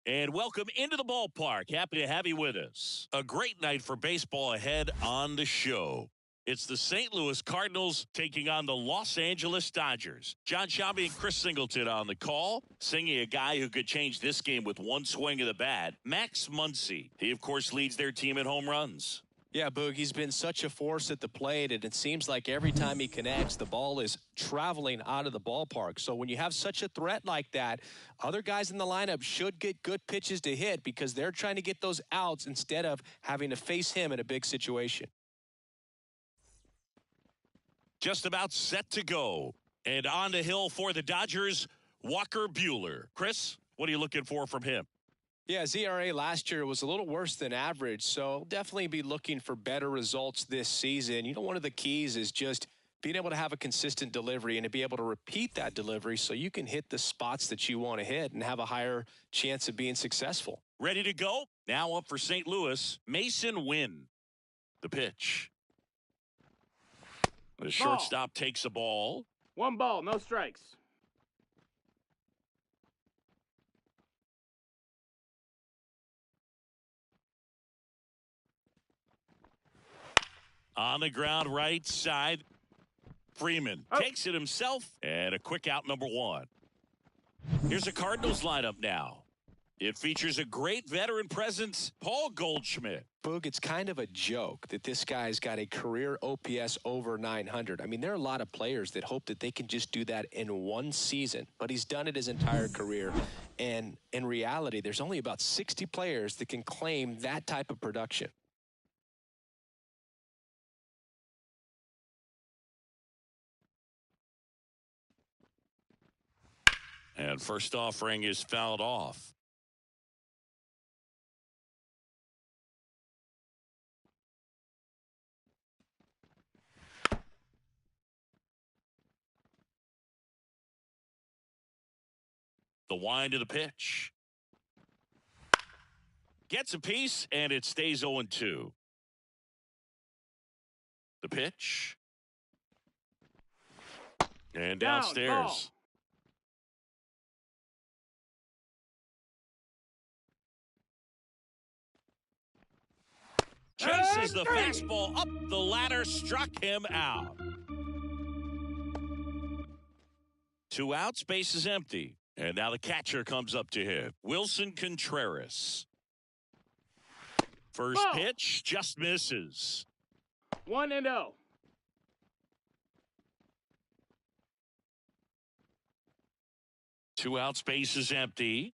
And welcome into the ballpark. Happy to have you with us. A great night for baseball ahead on the show. It's the St. Louis Cardinals taking on the Los Angeles Dodgers. John Sciambi and Chris Singleton on the call. Singing a guy who could change this game with one swing of the bat, Max Muncy. He, of course, leads their team in home runs. Yeah, Boog, he's been such a force at the plate, and it seems like every time he connects, the ball is traveling out of the ballpark. So when you have such a threat like that, other guys in the lineup should get good pitches to hit because they're trying to get those outs instead of having to face him in a big situation. Just about set to go. And on the hill for the Dodgers, Walker Buehler. Chris, what are you looking for from him? Yeah, his ERA last year was a little worse than average, so definitely be looking for better results this season. You know, one of the keys is just being able to have a consistent delivery and to be able to repeat that delivery so you can hit the spots that you want to hit and have a higher chance of being successful. Ready to go? Now up for St. Louis, Mason Wynn. The pitch. The shortstop takes the ball. 1 ball, no strikes. On the ground, right side. Freeman takes it himself, and a quick out, number 1. Here's a Cardinals lineup now. It features a great veteran presence, Paul Goldschmidt. Boog, it's kind of a joke that this guy's got a career OPS over 900. I mean, there are a lot of players that hope that they can just do that in one season, but he's done it his entire career. And in reality, there's only about 60 players that can claim that type of production. And first offering is fouled off. The wind of the pitch. Gets a piece, and it stays 0-2. The pitch. And downstairs. Chases the fastball up the ladder, struck him out. 2 outs, base is empty. And now the catcher comes up to hit. Wilson Contreras. First pitch just misses. 1-0. Two outs, base is empty.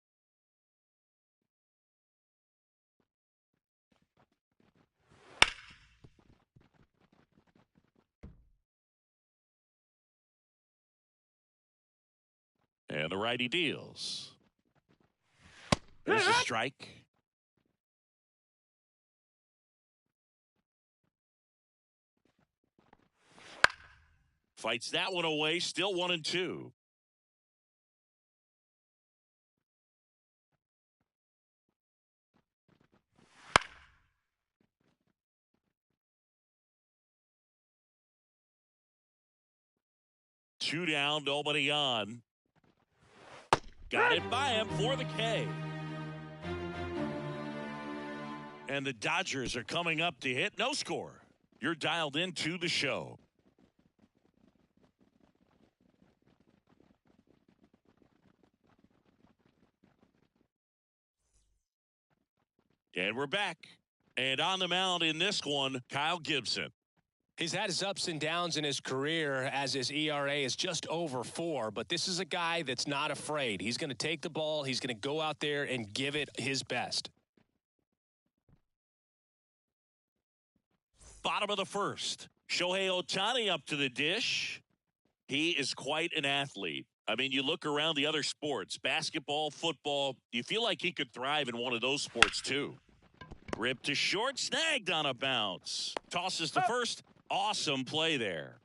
And the righty deals. There's a strike. Fights that one away, still 1-2. Two down, nobody on. Got it by him for the K. And the Dodgers are coming up to hit. No score. You're dialed into the show. And we're back. And on the mound in this one, Kyle Gibson. He's had his ups and downs in his career as his ERA is just over 4, but this is a guy that's not afraid. He's going to take the ball. He's going to go out there and give it his best. Bottom of the first. Shohei Ohtani up to the dish. He is quite an athlete. I mean, you look around the other sports, basketball, football, you feel like he could thrive in one of those sports too. Ripped to short, snagged on a bounce. Tosses to first. Awesome play there.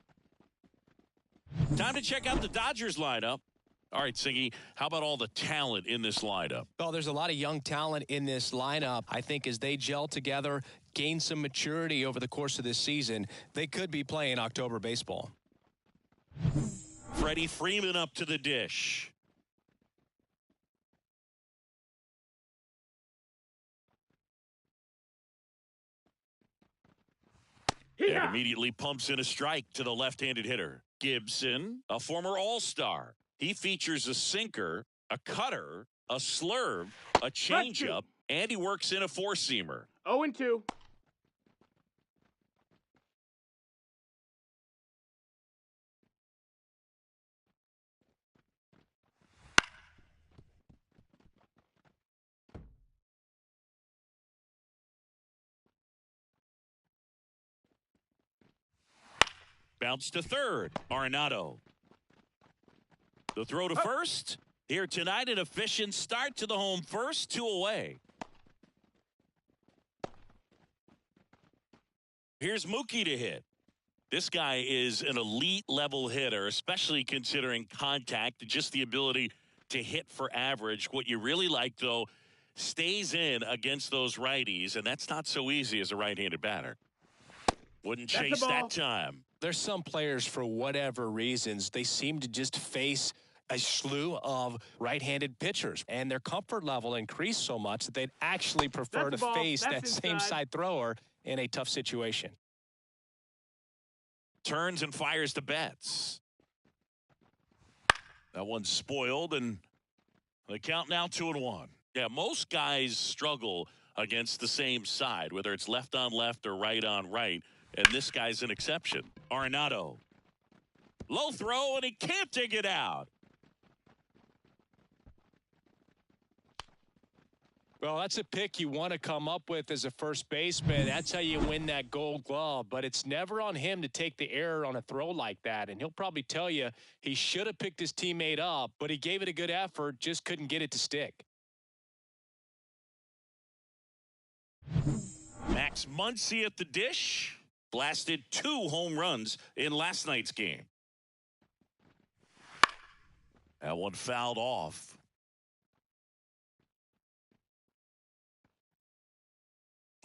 Time to check out the Dodgers lineup. All right, Singy, how about all the talent in this lineup? Well, there's a lot of young talent in this lineup. I think as they gel together, gain some maturity over the course of this season, they could be playing October baseball. Freddie Freeman up to the dish. And immediately pumps in a strike to the left-handed hitter. Gibson, a former All-Star. He features a sinker, a cutter, a slurve, a changeup, and he works in a four-seamer. 0-2. Bounce to third. Arenado. The throw to first. Here tonight, an efficient start to the home first, 2 away. Here's Mookie to hit. This guy is an elite level hitter, especially considering contact and just the ability to hit for average. What you really like, though, stays in against those righties, and that's not so easy as a right-handed batter. Wouldn't chase that time. There's some players, for whatever reasons, they seem to just face a slew of right-handed pitchers, and their comfort level increased so much that they'd actually prefer to face that same side thrower in a tough situation. Turns and fires to Betts. That one's spoiled, and the count now 2-1. Yeah, most guys struggle against the same side, whether it's left on left or right on right, and this guy's an exception. Arenado. Low throw, and he can't dig it out. Well, that's a pick you want to come up with as a first baseman. That's how you win that Gold Glove. But it's never on him to take the error on a throw like that. And he'll probably tell you he should have picked his teammate up, but he gave it a good effort, just couldn't get it to stick. Max Muncy at the dish. Blasted 2 home runs in last night's game. That one fouled off.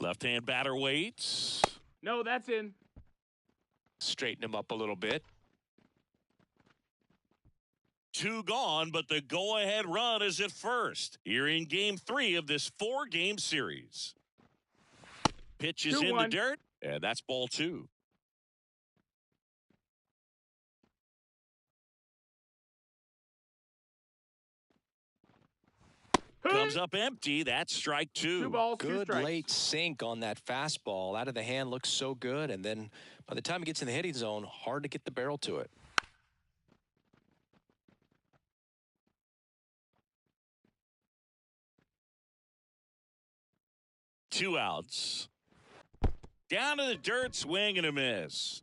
Left-hand batter waits. No, that's in. Straighten him up a little bit. 2 gone, but the go-ahead run is at first. Here in Game 3 of this 4-game series. Pitch is in the dirt, and that's ball 2. Comes up empty. That's strike 2. 2 balls, 2 good strikes. Late sink on that fastball. Out of the hand looks so good, and then by the time it gets in the hitting zone, hard to get the barrel to it. Two outs. Down to the dirt, swing and a miss.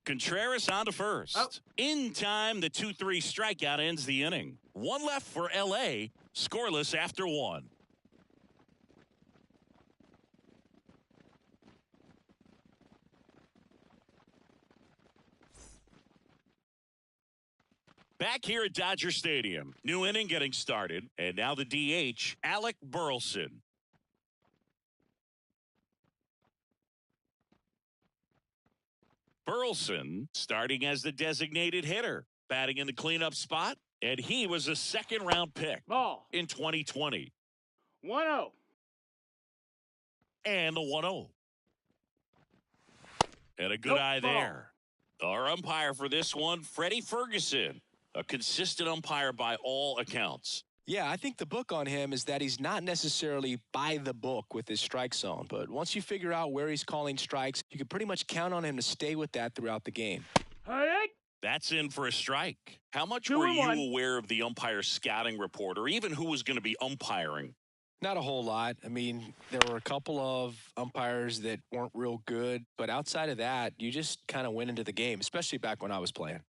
Contreras on to first. Oh. In time, the 2-3 strikeout ends the inning. 1 left for L.A., scoreless after 1. Back here at Dodger Stadium. New inning getting started. And now the DH, Alec Burleson. Burleson starting as the designated hitter, batting in the cleanup spot, and he was a 2nd-round pick in 2020. 1-0. And the 1-0. And a good eye there. Our umpire for this one, Freddie Ferguson, a consistent umpire by all accounts. Yeah, I think the book on him is that he's not necessarily by the book with his strike zone. But once you figure out where he's calling strikes, you can pretty much count on him to stay with that throughout the game. That's in for a strike. How much were you aware of the umpire's scouting report or even who was going to be umpiring? Not a whole lot. I mean, there were a couple of umpires that weren't real good. But outside of that, you just kind of went into the game, especially back when I was playing.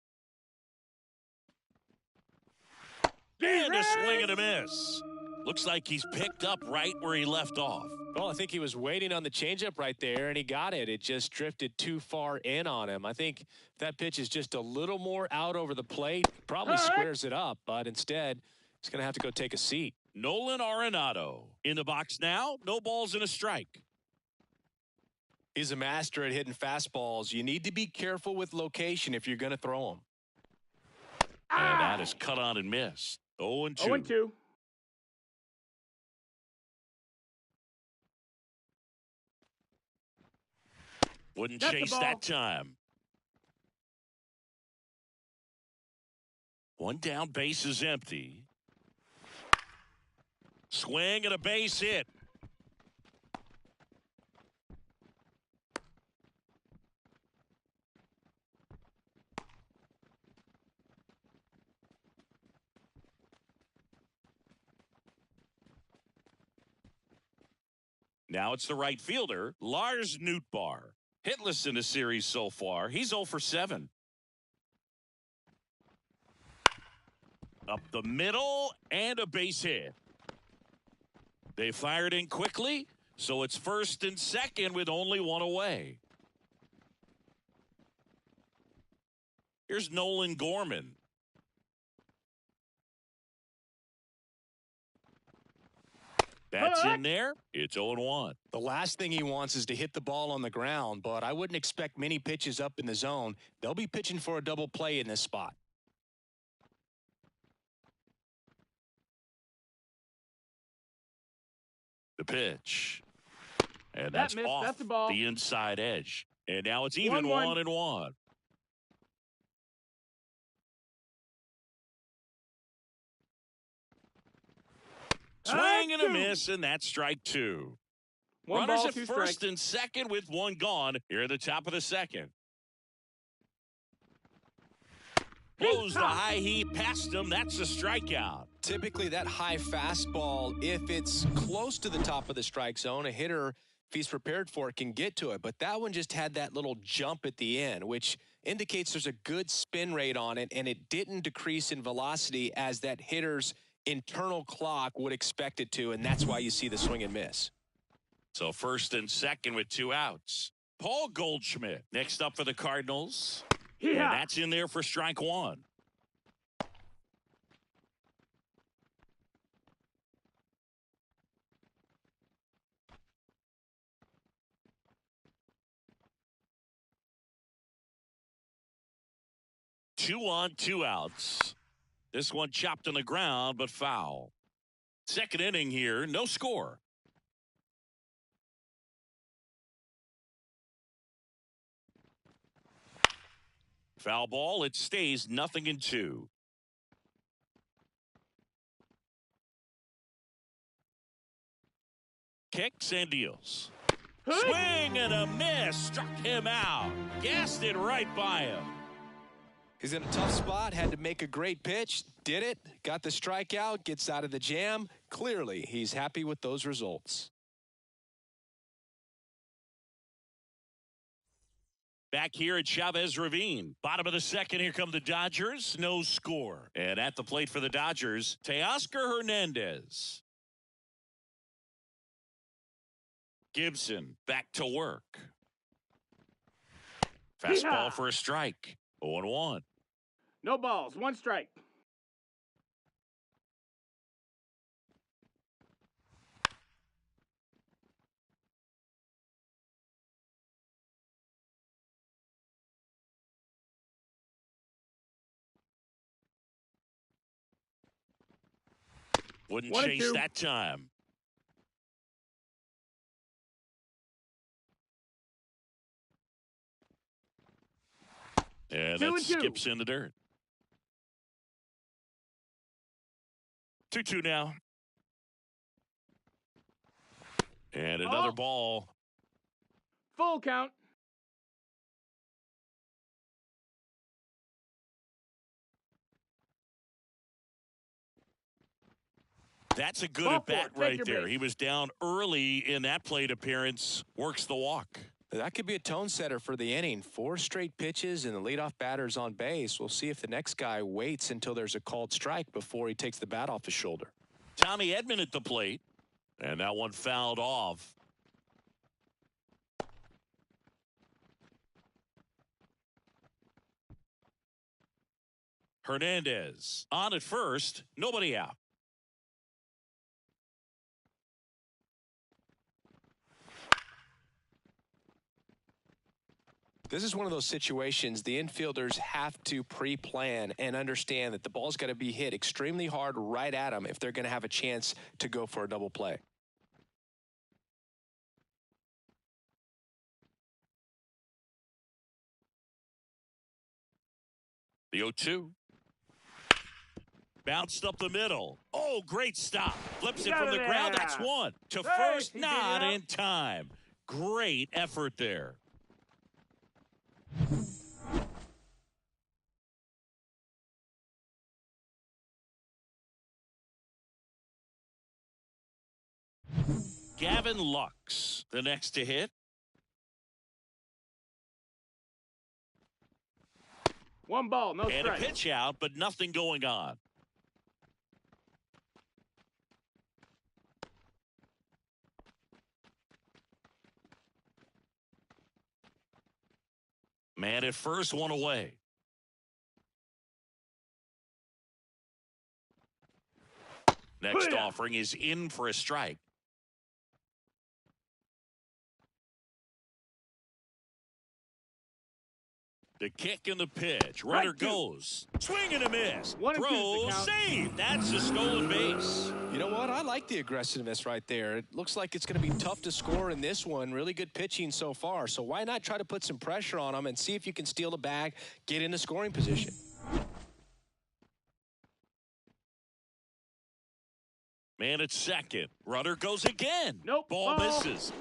And a swing and a miss. Looks like he's picked up right where he left off. Well, I think he was waiting on the changeup right there, and he got it. It just drifted too far in on him. I think if that pitch is just a little more out over the plate, probably squares it up. But instead, he's going to have to go take a seat. Nolan Arenado in the box now. No balls and a strike. He's a master at hitting fastballs. You need to be careful with location if you're going to throw them. And that is cut on and missed. 0-2. 0-2. Wouldn't That's the chase ball. that time. One down, base is empty. Swing and a base hit. Now it's the right fielder, Lars Nootbaar. Hitless in the series so far. He's 0 for 7. Up the middle and a base hit. They fired in quickly, so it's first and second with only one away. Here's Nolan Gorman. That's in there. It's 0-1. The last thing he wants is to hit the ball on the ground, but I wouldn't expect many pitches up in the zone. They'll be pitching for a double play in this spot. The pitch. And that's missed. off That's the ball. the inside edge. And now it's even 1-1. Swing and a miss, and that's strike 2. One Runners ball, at 2 first strikes. and second with one gone here at the top of the second. Blows the high heat past him. That's a strikeout. Typically, that high fastball, if it's close to the top of the strike zone, a hitter, if he's prepared for it, can get to it. But that one just had that little jump at the end, which indicates there's a good spin rate on it, and it didn't decrease in velocity as that hitter's internal clock would expect it to, and that's why you see the swing and miss. So first and second with 2 outs. Paul Goldschmidt next up for the Cardinals. And that's in there for strike 1. Two on, 2 outs. This one chopped on the ground, but foul. Second inning here, no score. Foul ball, it stays 0-2. Kicks and deals. Swing and a miss. Struck him out. Gassed it right by him. He's in a tough spot, had to make a great pitch, did it, got the strikeout, gets out of the jam. Clearly, he's happy with those results. Back here at Chavez Ravine. Bottom of the second, here come the Dodgers. No score. And at the plate for the Dodgers, Teoscar Hernandez. Gibson back to work. Fastball for a strike. 0-1. No balls, 1 strike. Wouldn't 1-2. chase that time. And that 2-2. skips in the dirt. 2-2 now. And another ball. Full count. That's a good Ball at bat four, take right your there. base. He was down early in that plate appearance. Works the walk. That could be a tone setter for the inning. 4 straight pitches and the leadoff batter's on base. We'll see if the next guy waits until there's a called strike before he takes the bat off his shoulder. Tommy Edman at the plate. And that one fouled off. Hernandez on at first. Nobody out. This is one of those situations the infielders have to pre-plan and understand that the ball's got to be hit extremely hard right at them if they're going to have a chance to go for a double play. The 0-2. Bounced up the middle. Oh, great stop. Flips it from the ground. That's one. To first, he not beat it in time. Great effort there. Gavin Lux, the next to hit. One ball, no And strike. a pitch out, but nothing going on. Man at first, one away. Next offering is in for a strike. The kick and the pitch. Runner goes. Swing and a miss. One and two's the Throw, count. save. That's a stolen base. You know what? I like the aggressiveness right there. It looks like it's going to be tough to score in this one. Really good pitching so far. So why not try to put some pressure on them and see if you can steal the bag, get into scoring position. Man at second. Runner goes again. Nope. Ball Ball. misses.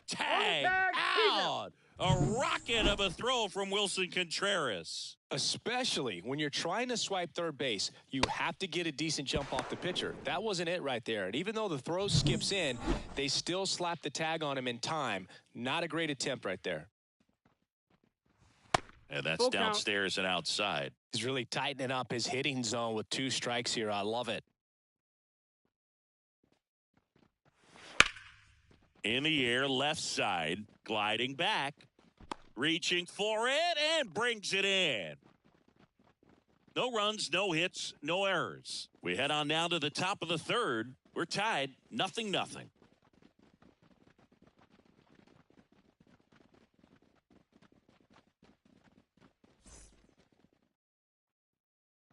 Tag He's out. A rocket of a throw from Wilson Contreras. Especially when you're trying to swipe third base, you have to get a decent jump off the pitcher. That wasn't it right there. And even though the throw skips in, they still slap the tag on him in time. Not a great attempt right there. And that's Full count. downstairs and outside. He's really tightening up his hitting zone with 2 strikes here. I love it. In the air, left side, gliding back, reaching for it, and brings it in. No runs, no hits, no errors. We head on now to the top of the third. We're tied, 0-0.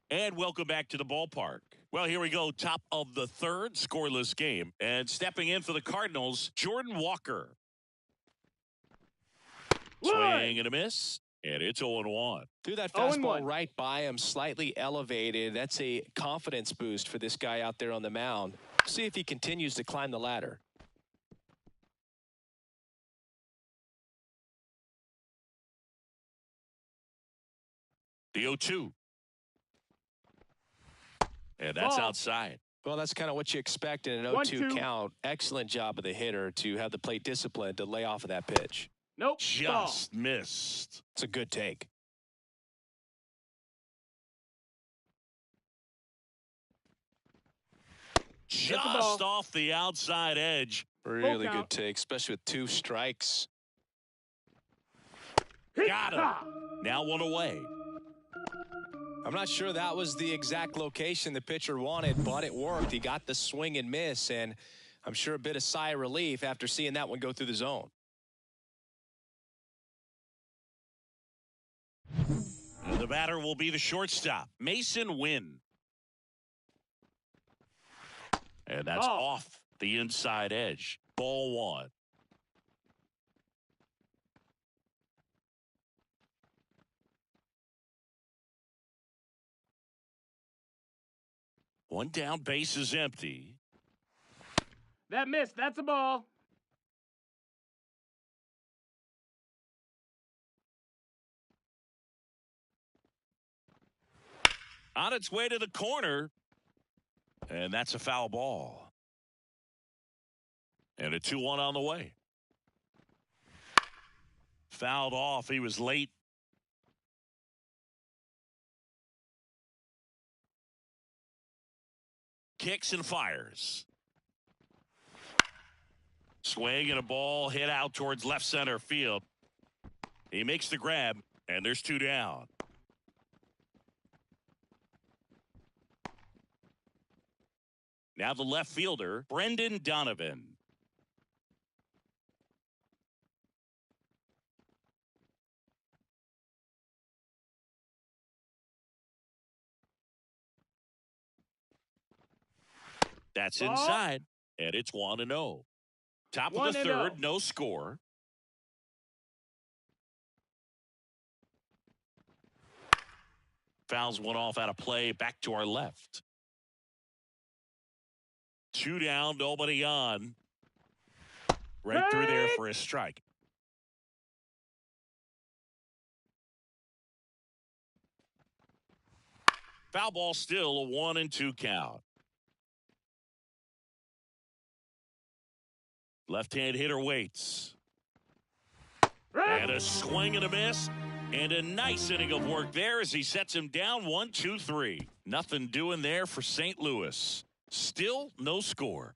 And welcome back to the ballpark. Well, here we go. Top of the third, scoreless game. And stepping in for the Cardinals, Jordan Walker. Swing and a miss. And it's 0-1. Threw that 0-1. fastball right by him, slightly elevated. That's a confidence boost for this guy out there on the mound. See if he continues to climb the ladder. The 0-2. And that's Ball. outside. Well, that's kind of what you expect in an 0-2 count. Excellent job of the hitter to have the plate discipline to lay off of that pitch. Nope. Just missed. It's a good take. Just off the outside edge. Really good take, especially with 2 strikes. Got him. Now one away. I'm not sure that was the exact location the pitcher wanted, but it worked. He got the swing and miss, and I'm sure a bit of sigh of relief after seeing that one go through the zone. And the batter will be the shortstop, Mason Wynn. And that's off the inside edge. Ball 1. One down, base is empty. That missed. That's a ball. On its way to the corner. And that's a foul ball. And a 2-1 on the way. Fouled off. He was late. Kicks and fires. Swing and a ball hit out towards left center field. He makes the grab, and there's 2 down. Now the left fielder, Brendan Donovan. That's inside, and it's 1-0. Top of the third, no score. Fouls one off out of play. Back to our left. 2 down, nobody on. Right through there for a strike. Foul ball still, a 1-2 count. Left-hand hitter waits. And a swing and a miss. And a nice inning of work there as he sets him down 1-2-3. Nothing doing there for St. Louis. Still no score.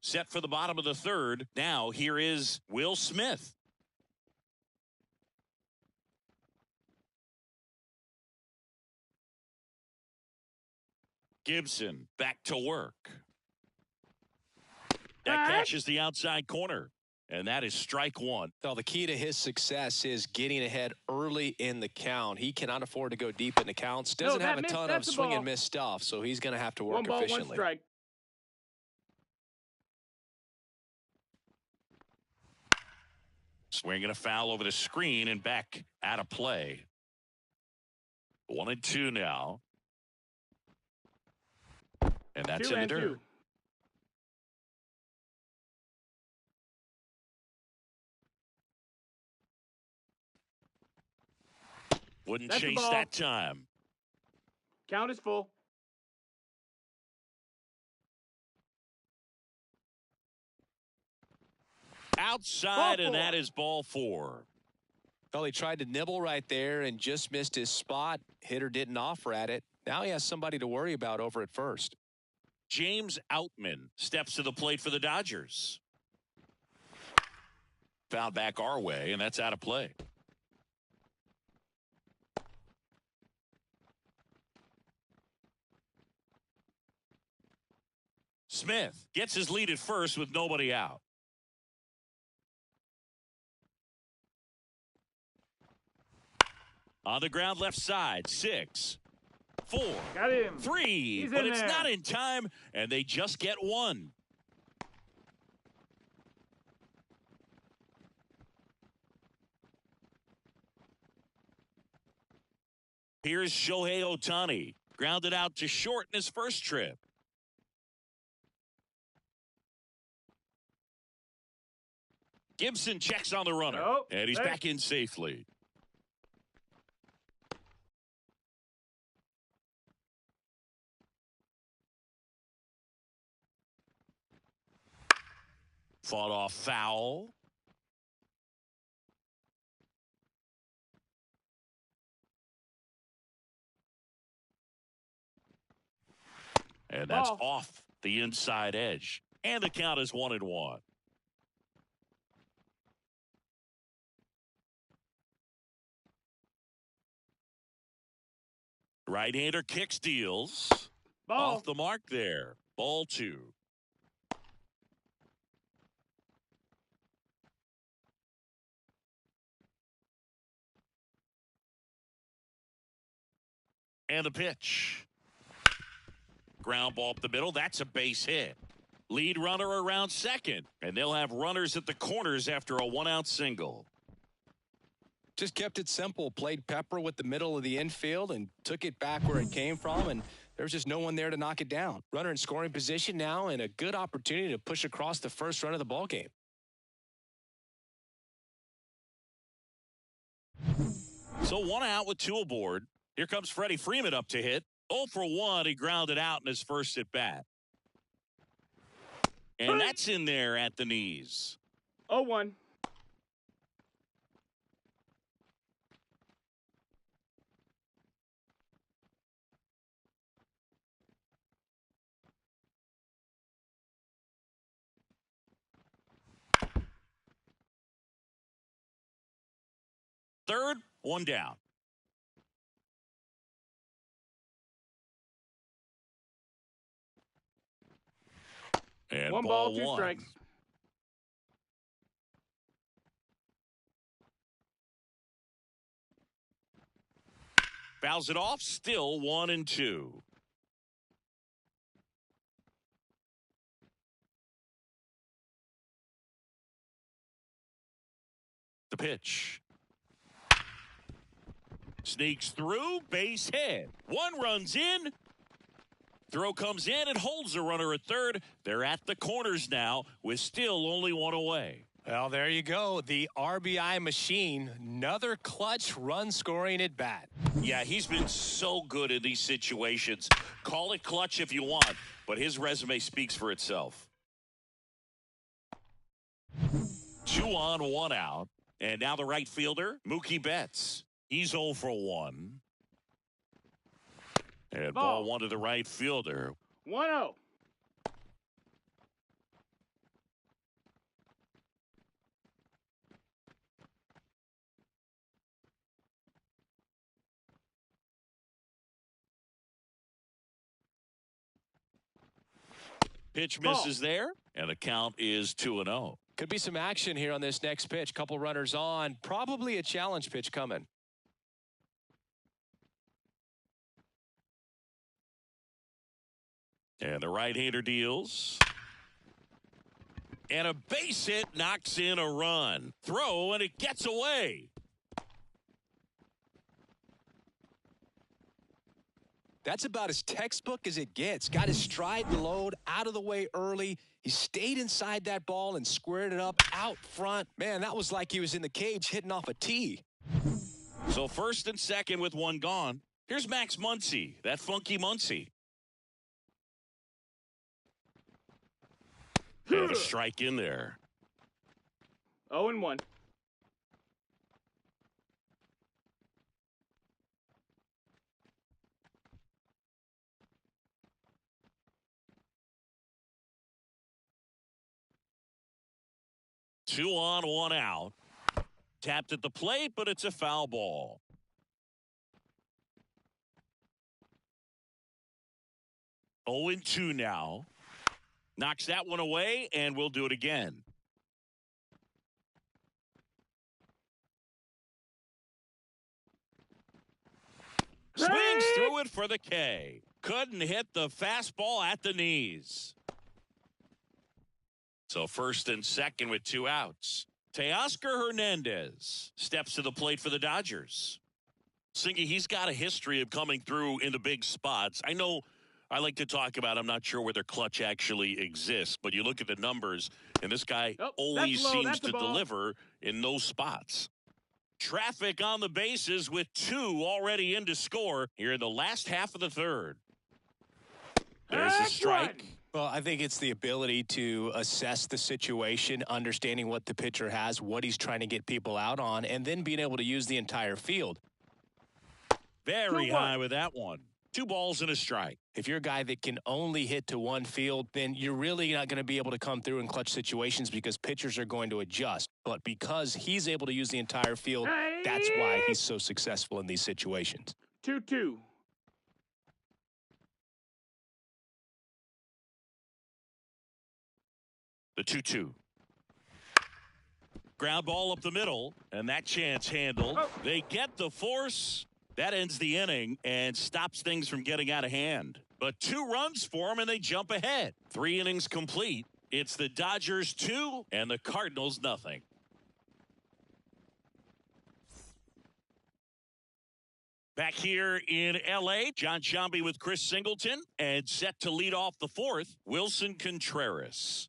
Set for the bottom of the third. Now here is Will Smith. Gibson back to work. That catches the outside corner. And that is strike one. Well, the key to his success is getting ahead early in the count. He cannot afford to go deep in the counts. Doesn't have a ton of swing and miss stuff, so he's going to have to work efficiently. 1 ball, 1 strike. Swinging a foul over the screen and back out of play. 1-2 now. And that's in the dirt. Wouldn't chase that time. Count is full. Outside, and that is ball 4. Well, he tried to nibble right there and just missed his spot. Hitter didn't offer at it. Now he has somebody to worry about over at first. James Outman steps to the plate for the Dodgers. Foul back our way, and that's out of play. Smith gets his lead at first with nobody out. On the ground left side, 6, 4, Got him. 3, but it's not in time, and they just get one. Here's Shohei Ohtani, grounded out to short in his first trip. Gibson checks on the runner, and he's back in safely. Fought off foul. And that's off the inside edge. And the count is 1-1. Right-hander kick steals. Off the mark there. Ball 2. And the pitch. Ground ball up the middle. That's a base hit. Lead runner around second. And they'll have runners at the corners after a 1-out single. Just kept it simple. Played pepper with the middle of the infield and took it back where it came from. And there's just no one there to knock it down. Runner in scoring position now and a good opportunity to push across the first run of the ball game. So 1 out with 2 aboard. Here comes Freddie Freeman up to hit. 0 for 1. He grounded out in his first at bat. And that's in there at the knees. 0-1. Third, 1 down. And 1 ball, 2 strikes. Fouls it off, still 1-2. The pitch. Sneaks through, base hit. One runs in. Throw comes in and holds the runner at third. They're at the corners now with still only one away. Well, there you go. The RBI machine. Another clutch run scoring at bat. Yeah, he's been so good in these situations. Call it clutch if you want, but his resume speaks for itself. 2 on, 1 out. And now the right fielder, Mookie Betts. He's 0 for 1. And ball 1 to the right fielder. 1-0. Pitch misses there, and the count is 2-0. Could be some action here on this next pitch. Couple runners on. Probably a challenge pitch coming. And the right-hander deals. And a base hit knocks in a run. Throw, and it gets away. That's about as textbook as it gets. Got his stride and load out of the way early. He stayed inside that ball and squared it up out front. Man, that was like he was in the cage hitting off a tee. So first and second with one gone. Here's Max Muncy, that funky Muncy. And a strike in there. 0-1. Two on, 1 out. Tapped at the plate, but it's a foul ball. Oh and 2 now. Knocks that one away, and we'll do it again. Swings through it for the K. Couldn't hit the fastball at the knees. So first and second with 2 outs. Teoscar Hernandez steps to the plate for the Dodgers. Singy, he's got a history of coming through in the big spots. I know I like to talk about, I'm not sure whether clutch actually exists, but you look at the numbers, and this guy always seems to deliver in those spots. Traffic on the bases with 2 already in to score here in the last half of the third. There's a strike. Well, I think it's the ability to assess the situation, understanding what the pitcher has, what he's trying to get people out on, and then being able to use the entire field. Very high with that one. 2 balls and a strike. If you're a guy that can only hit to one field, then you're really not going to be able to come through in clutch situations because pitchers are going to adjust. But because he's able to use the entire field, that's why he's so successful in these situations. 2-2. The 2-2. Ground ball up the middle, and that chance handled. They get the force. That ends the inning and stops things from getting out of hand. But 2 runs for them, and they jump ahead. 3 innings complete. It's the Dodgers 2 and the Cardinals nothing. Back here in L.A., John Sciambi with Chris Singleton, and set to lead off the 4th, Wilson Contreras.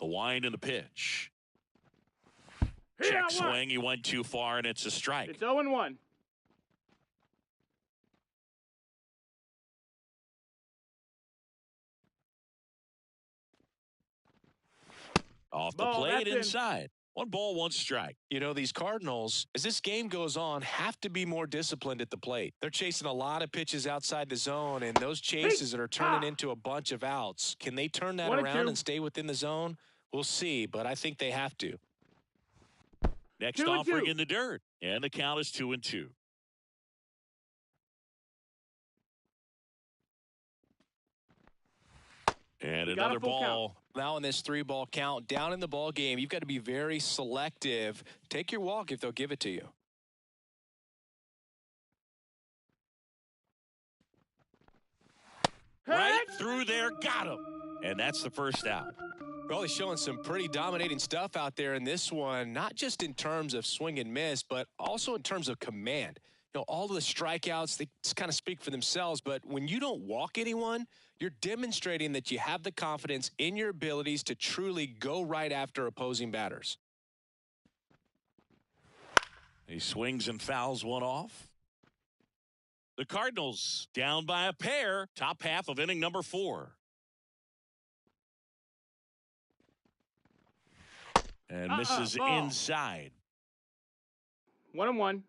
The wind and the pitch. Check swing. He went too far, and it's a strike. It's 0-1. Off the plate inside. 1 ball, 1 strike. You know, these Cardinals, as this game goes on, have to be more disciplined at the plate. They're chasing a lot of pitches outside the zone, and those chases that are turning into a bunch of outs. Can they turn that around and stay within the zone? We'll see, but I think they have to. Next offering in the dirt, and the count is 2-2. And another ball. Now in this 3-ball count, down in the ball game, you've got to be very selective. Take your walk if they'll give it to you. Right through there, got him. And that's the first out. Well, he's showing some pretty dominating stuff out there in this one, not just in terms of swing and miss, but also in terms of command. You know, all of the strikeouts, they kind of speak for themselves, but when you don't walk anyone, you're demonstrating that you have the confidence in your abilities to truly go right after opposing batters. He swings and fouls one off. The Cardinals down by a pair, top half of inning number 4. And misses inside. 1-1.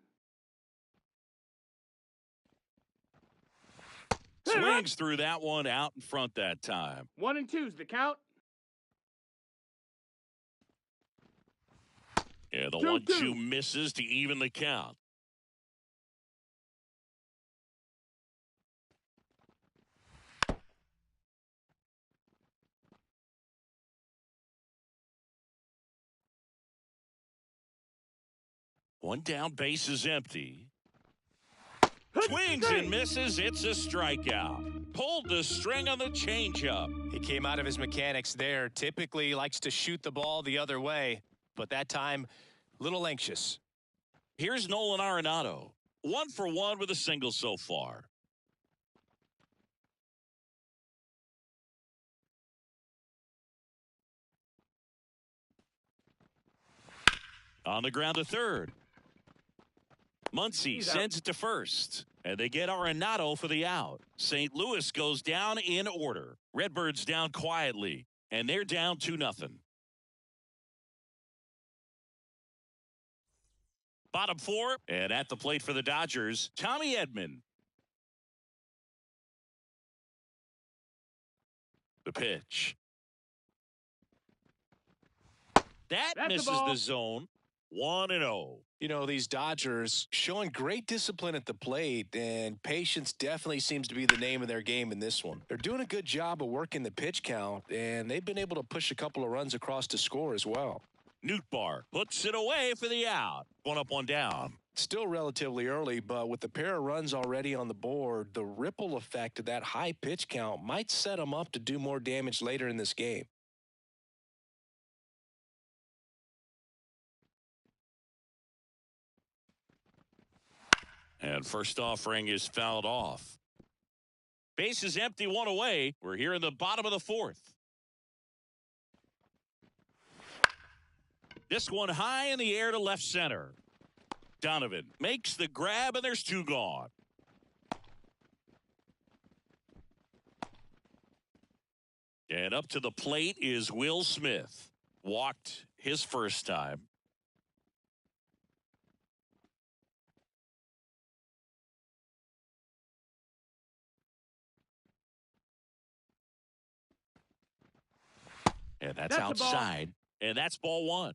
Swings through that one out in front that time. 1-2's the count. Yeah, the 2-2 1-2 misses to even the count. One down, base is empty. Swings and misses. It's a strikeout. Pulled the string on the changeup. He came out of his mechanics there. Typically likes to shoot the ball the other way, but that time, a little anxious. Here's Nolan Arenado. 1 for 1 with a single so far. On the ground to third. Muncy sends it to first, and they get Arenado for the out. St. Louis goes down in order. Redbirds down quietly, and they're down 2-0. Bottom 4, and at the plate for the Dodgers, Tommy Edman. The pitch. That misses the zone. 1-0. You know, these Dodgers showing great discipline at the plate, and patience definitely seems to be the name of their game in this one. They're doing a good job of working the pitch count, and they've been able to push a couple of runs across to score as well. Nootbaar puts it away for the out. 1 up, 1 down. Still relatively early, but with the pair of runs already on the board, the ripple effect of that high pitch count might set them up to do more damage later in this game. And first offering is fouled off. Base is empty, 1 away. We're here in the bottom of the 4th. This one high in the air to left center. Donovan makes the grab, and there's 2 gone. And up to the plate is Will Smith. Walked his first time. And that's outside. And that's ball 1.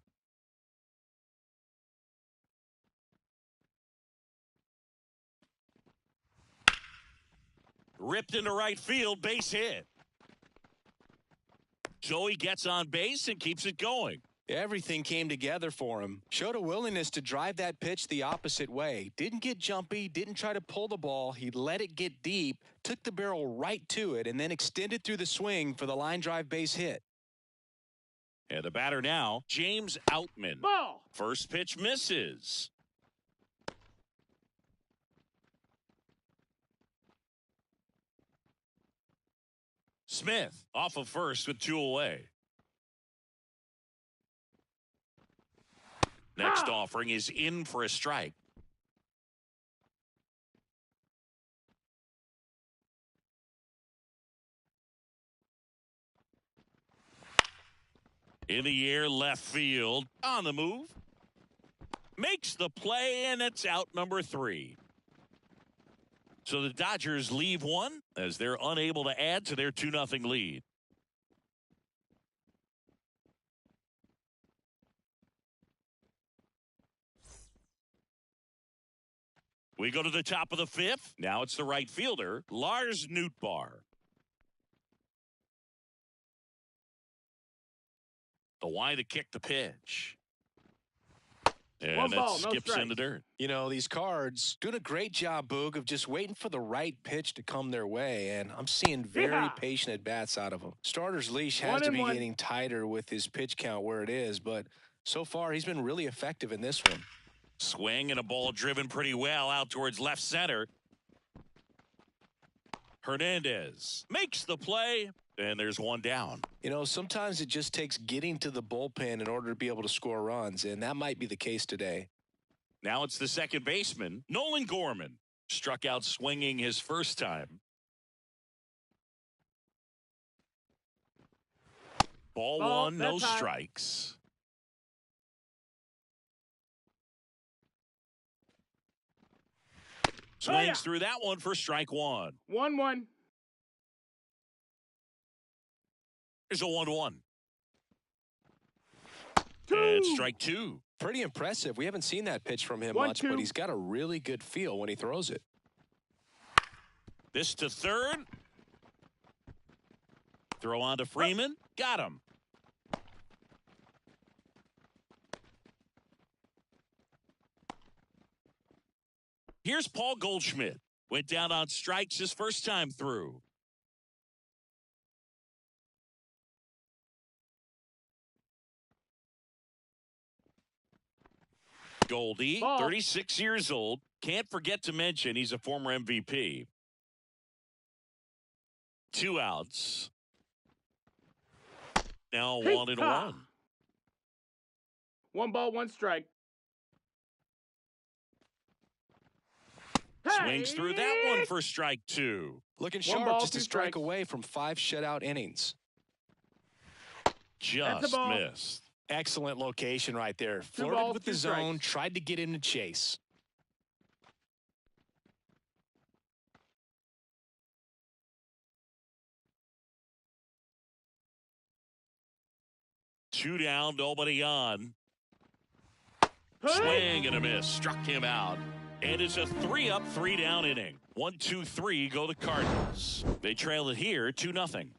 Ripped into right field, base hit. Joey gets on base and keeps it going. Everything came together for him. Showed a willingness to drive that pitch the opposite way. Didn't get jumpy, didn't try to pull the ball. He let it get deep, took the barrel right to it, and then extended through the swing for the line drive base hit. And the batter now, James Outman. Ball. First pitch misses. Smith off of first with 2 away. Next offering is in for a strike. In the air, left field, on the move. Makes the play, and it's out number 3. So the Dodgers leave 1 as they're unable to add to their 2-0 lead. We go to the top of the 5th. Now it's the right fielder, Lars Nootbaar. The Y to kick the pitch. And One that ball, no skips in the strikes. dirt. You know, these Cards doing a great job, Boog, of just waiting for the right pitch to come their way, and I'm seeing very Yeah. patient at-bats out of him. Starter's leash has One to and be one. getting tighter with his pitch count where it is, but so far he's been really effective in this one. Swing and a ball driven pretty well out towards left center. Hernandez makes the play, and there's one down. You know, sometimes it just takes getting to the bullpen in order to be able to score runs, and that might be the case today. Now it's the second baseman, Nolan Gorman. Struck out swinging his first time. Ball one, no that's high. strikes. Swings through that one for strike one. 1-1. There's a 1-1. Two. And strike two. Pretty impressive. We haven't seen that pitch from him 1-2. much, but he's got a really good feel when he throws it. This to third. Throw on to Freeman. Got him. Here's Paul Goldschmidt. Went down on strikes his first time through. Goldie, Ball. 36 years old. Can't forget to mention he's a former MVP. 2 outs. Now 1-1. 1 ball, 1 strike. Swings through that one for strike two. Looking 1 sharp, ball, just 2 a strike strikes. away from 5 shutout innings. Just ball. missed. Excellent location right there. Flirted balls, with the 2 zone, strikes. tried to get in the chase. Two down, nobody on. Swing and a miss. Struck him out. And it's a 3-up, 3-down inning. 1-2-3 go the Cardinals. They trail it here 2-0.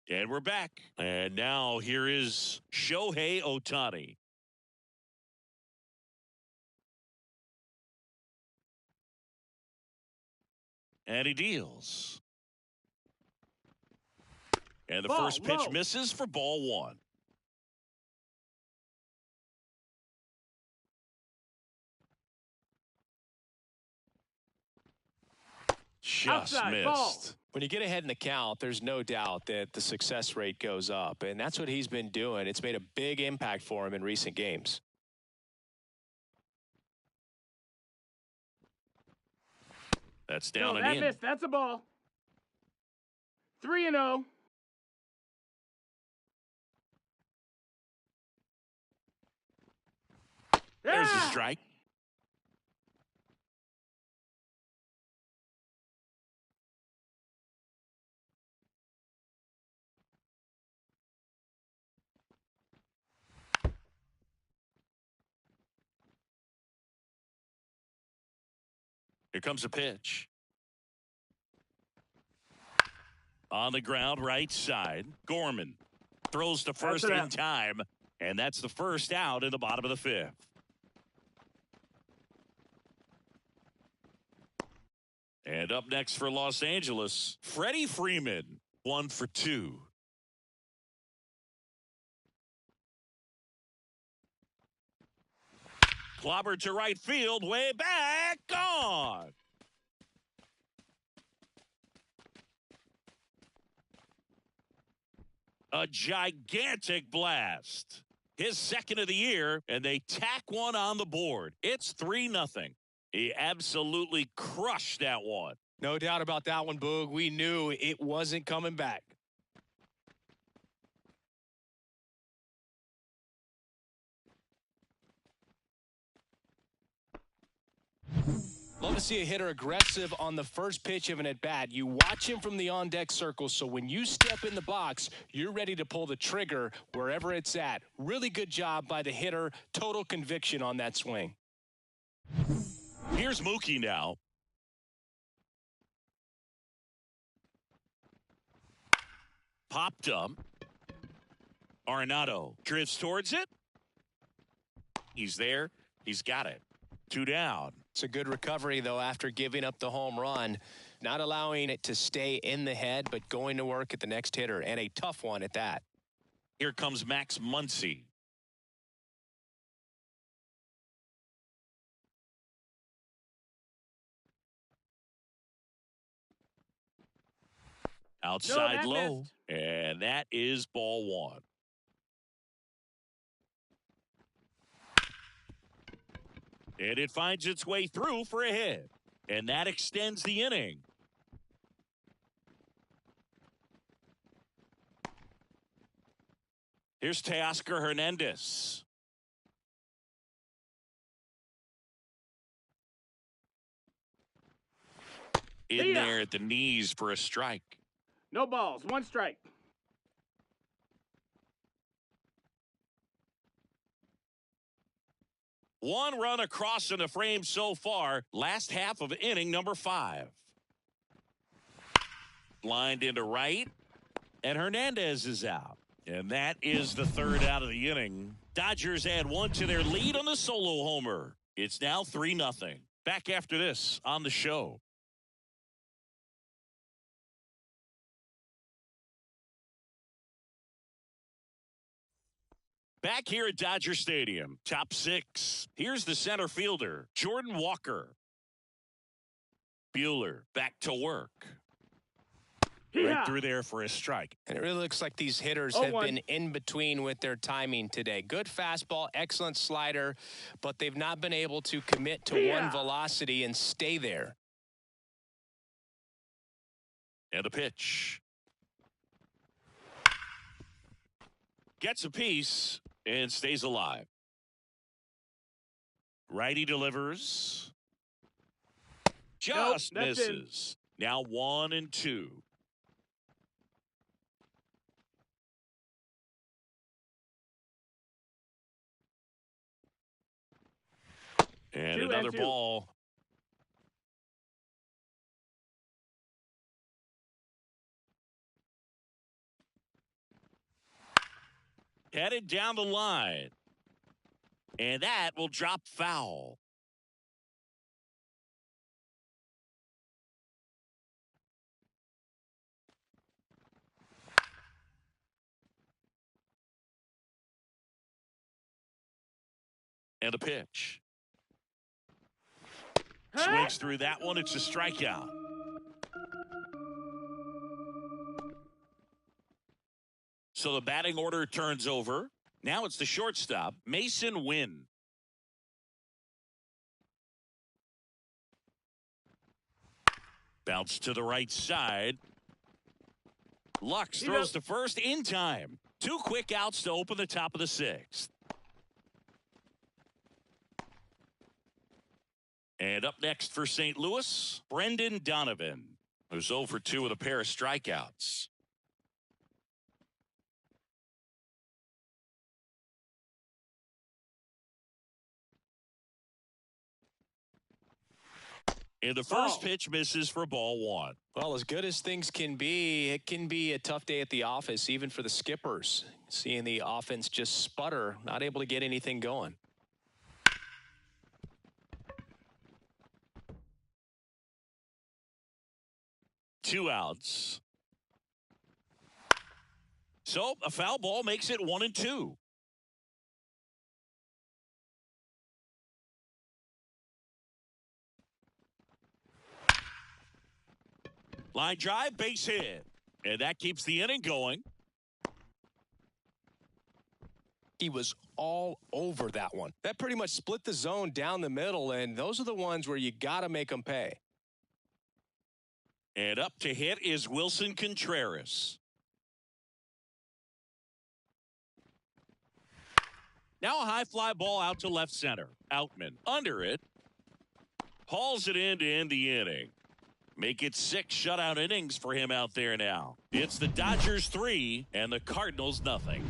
And we're back. And now here is Shohei Ohtani. And he deals. And the Ball first pitch low. misses for ball one. Just Outside, missed. ball. When you get ahead in the count, there's no doubt that the success rate goes up, and that's what he's been doing. It's made a big impact for him in recent games. That's down No, and that in. missed. That's a ball. 3-0. There's a Yeah. strike. Here comes a pitch. On the ground, right side. Gorman throws to first an in out. time, and that's the first out in the bottom of the fifth. And up next for Los Angeles, Freddie Freeman, 1 for 2. Clobbered to right field, way back, gone. A gigantic blast. His second of the year, and they tack one on the board. It's 3-0. He absolutely crushed that one. No doubt about that one, Boog. We knew it wasn't coming back. love to see a hitter aggressive on the first pitch of an at-bat. You watch him from the on-deck circle, so when you step in the box, you're ready to pull the trigger wherever it's at. Really good job by the hitter. Total conviction on that swing. Here's Mookie now. Popped up. Arenado drifts towards it. He's there. He's got it. 2 down. It's a good recovery, though, after giving up the home run. Not allowing it to stay in the head, but going to work at the next hitter, and a tough one at that. Here comes Max Muncy. Outside low. Missed. And that is ball 1. And it finds its way through for a hit. And that extends the inning. Here's Teoscar Hernandez. In there at the knees for a strike. No balls. 1 strike. One run across in the frame so far. Last half of inning number 5. Lined into right. And Hernandez is out. And that is the 3rd out of the inning. Dodgers add 1 to their lead on the solo homer. It's now 3-0. Back after this on the show. Back here at Dodger Stadium, top 6. Here's the center fielder, Jordan Walker. Buehler back to work. Right through there for a strike. And it really looks like these hitters have been in between with their timing today. Good fastball, excellent slider, but they've not been able to commit to one velocity and stay there. And a pitch. Gets a piece and stays alive. Righty delivers. Just misses. Now 1-2. And another ball. Headed down the line. And that will drop foul. And a pitch. Swings through that one. It's a strikeout. So the batting order turns over. Now it's the shortstop, Mason Wynn. Bounce to the right side. Lux throws to first in time. 2 quick outs to open the top of the 6th. And up next for St. Louis, Brendan Donovan, who's 0 for 2 with a pair of strikeouts. And the first pitch misses for ball 1. Well, as good as things can be, it can be a tough day at the office, even for the skippers. Seeing the offense just sputter, not able to get anything going. Two outs. So a foul ball makes it 1-2. Line drive, base hit. And that keeps the inning going. He was all over that one. That pretty much split the zone down the middle, and those are the ones where you got to make them pay. And up to hit is Wilson Contreras. Now a high fly ball out to left center. Outman under it. hauls it in to end the inning. Make it 6 shutout innings for him out there now. It's the Dodgers 3 and the Cardinals nothing.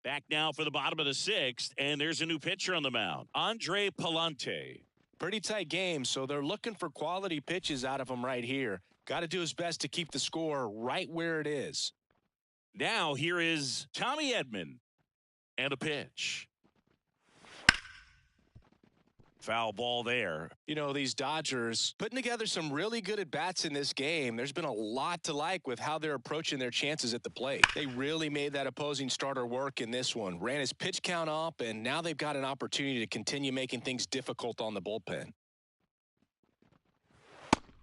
Back now for the bottom of the 6th, and there's a new pitcher on the mound, Andre Palante. Pretty tight game, so they're looking for quality pitches out of him right here. Got to do his best to keep the score right where it is. Now here is Tommy Edman and a pitch. Foul ball there. You know, these Dodgers putting together some really good at-bats in this game. There's been a lot to like with how they're approaching their chances at the plate. They really made that opposing starter work in this one. Ran his pitch count up, and now they've got an opportunity to continue making things difficult on the bullpen.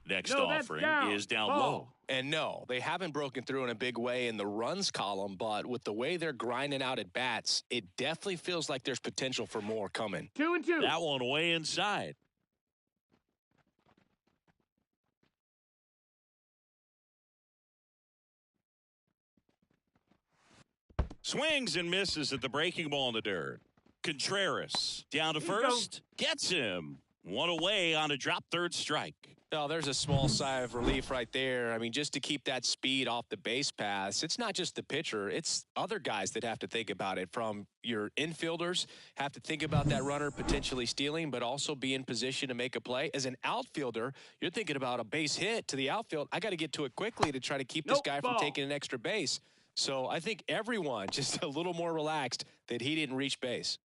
Next offering is down low. And no, they haven't broken through in a big way in the runs column, but with the way they're grinding out at bats, it definitely feels like there's potential for more coming. 2-2. That one way inside. Swings and misses at the breaking ball in the dirt. Contreras down to first. Gets him. One away on a drop third strike. Oh, there's a small sigh of relief right there. I mean, just to keep that speed off the base paths, it's not just the pitcher, it's other guys that have to think about it. From your infielders, have to think about that runner potentially stealing, but also be in position to make a play. As an outfielder, you're thinking about a base hit to the outfield. I got to get to it quickly to try to keep this guy from taking an extra base. So I think everyone just a little more relaxed that he didn't reach base.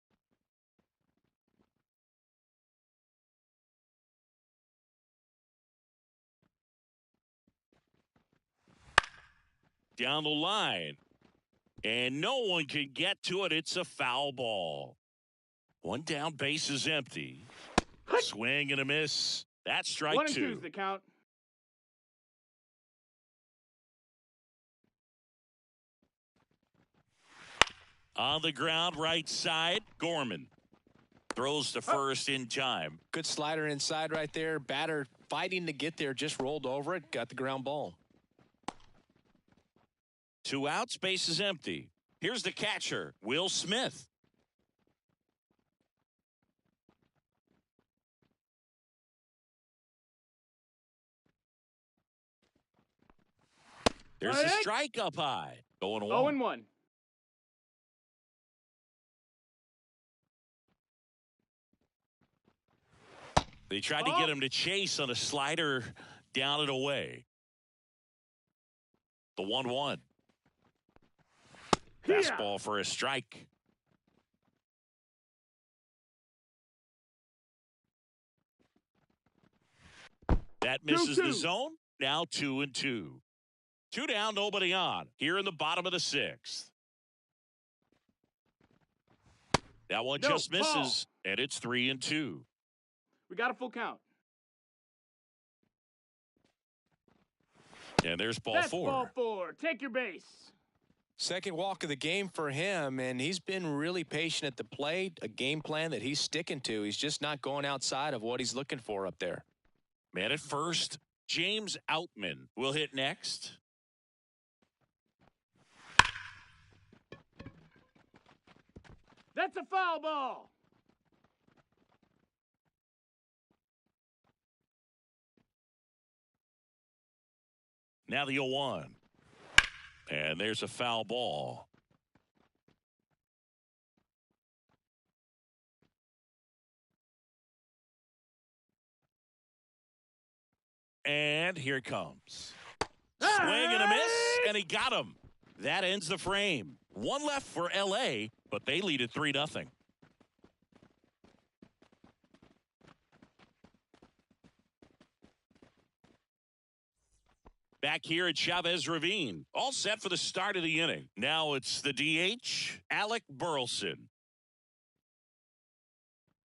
Down the line, and no one can get to it. It's a foul ball. One down, base is empty. Swing and a miss. That's strike 1-2 two. is the count. On the ground, right side, Gorman throws to first in time. Good slider inside right there. Batter fighting to get there, just rolled over it, got the ground ball. 2 outs, base is empty. Here's the catcher, Will Smith. There's a strike up high. Going 1. 0-1. They tried to get him to chase on a slider down and away. The 1-1. Fastball for a strike. That misses the zone. Now 2-2. 2 down, nobody on. Here in the bottom of the 6th. That one just misses, and it's 3-2. We got a full count. And there's ball That's 4. ball 4. Take your base. Second walk of the game for him, and he's been really patient at the plate, a game plan that he's sticking to. He's just not going outside of what he's looking for up there. Man at first, James Outman will hit next. That's a foul ball. Now the 0-1. And there's a foul ball. And here it comes. Swing and a miss, and he got him. That ends the frame. One left for L.A., but they lead at 3-0. Back here at Chavez Ravine, all set for the start of the inning. Now it's the DH, Alec Burleson.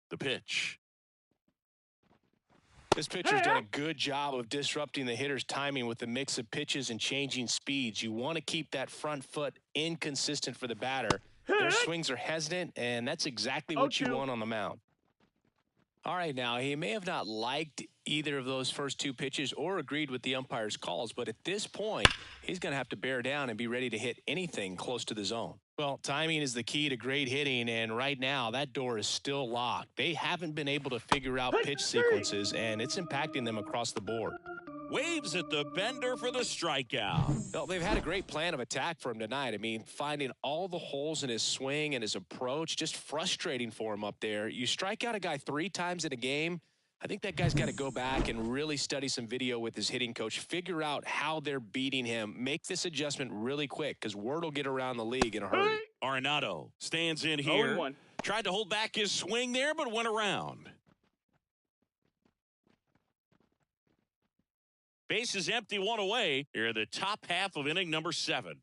The pitch. This pitcher's done a good job of disrupting the hitter's timing with the mix of pitches and changing speeds. You want to keep that front foot inconsistent for the batter. Their swings are hesitant, and that's exactly what you want on the mound. All right, now, he may have not liked either of those first two pitches or agreed with the umpire's calls, but at this point, he's going to have to bear down and be ready to hit anything close to the zone. Well, timing is the key to great hitting, and right now, that door is still locked. They haven't been able to figure out pitch sequences, and it's impacting them across the board. Waves at the bender for the strikeout. Well, they've had a great plan of attack for him tonight. I mean, finding all the holes in his swing and his approach, just frustrating for him up there. You strike out a guy 3 times in a game, I think that guy's got to go back and really study some video with his hitting coach, figure out how they're beating him, make this adjustment really quick because word will get around the league in a hurry. Arenado stands in here. 0-1. Tried to hold back his swing there, but went around. Base is empty, 1 away. Here in the top half of inning number 7.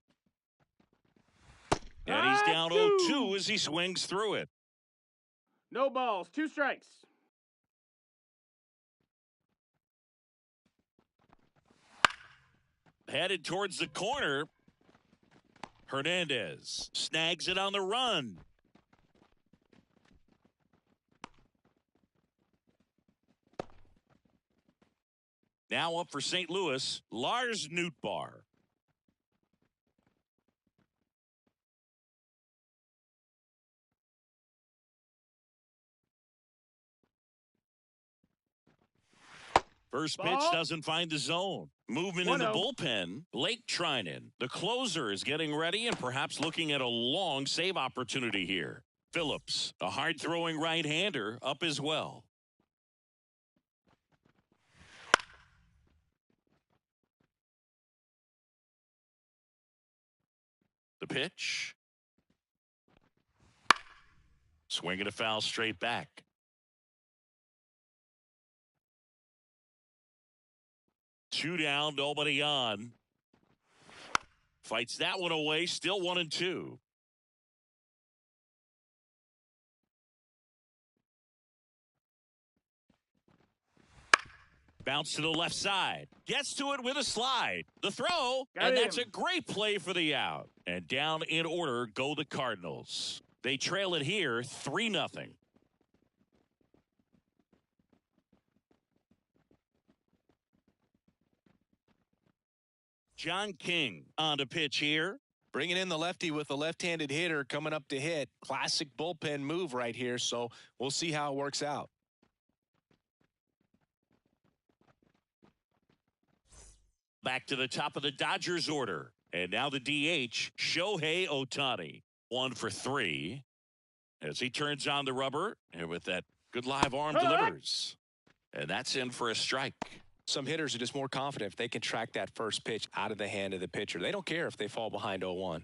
And he's down 0-2 as he swings through it. No balls, 2 strikes. Headed towards the corner. Hernandez snags it on the run. Now up for St. Louis, Lars Nootbaar. First pitch doesn't find the zone. Movement in the bullpen. Blake Trinan, the closer, is getting ready and perhaps looking at a long save opportunity here. Phillips, a hard-throwing right-hander, up as well. The pitch. Swinging a foul straight back. Two down, nobody on. Fights that one away, still 1-2. Bounce to the left side. Gets to it with a slide. The throw, and that's a great play for the out. And down in order go the Cardinals. They trail it here 3-0. John King on to pitch here. Bringing in the lefty with a left-handed hitter coming up to hit. Classic bullpen move right here, so we'll see how it works out. Back to the top of the Dodgers order. And now the DH, Shohei Ohtani. 1 for 3. As he turns on the rubber, and with that good live arm delivers. And that's in for a strike. Some hitters are just more confident if they can track that first pitch out of the hand of the pitcher. They don't care if they fall behind 0-1.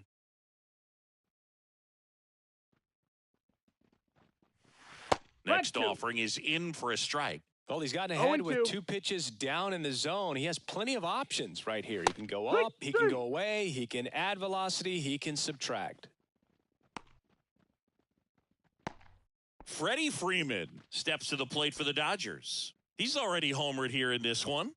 Next offering is in for a strike. Well, he's gotten ahead with 2 pitches down in the zone. He has plenty of options right here. He can go up, he can go away, he can add velocity, he can subtract. Freddie Freeman steps to the plate for the Dodgers. He's already homered here in this one.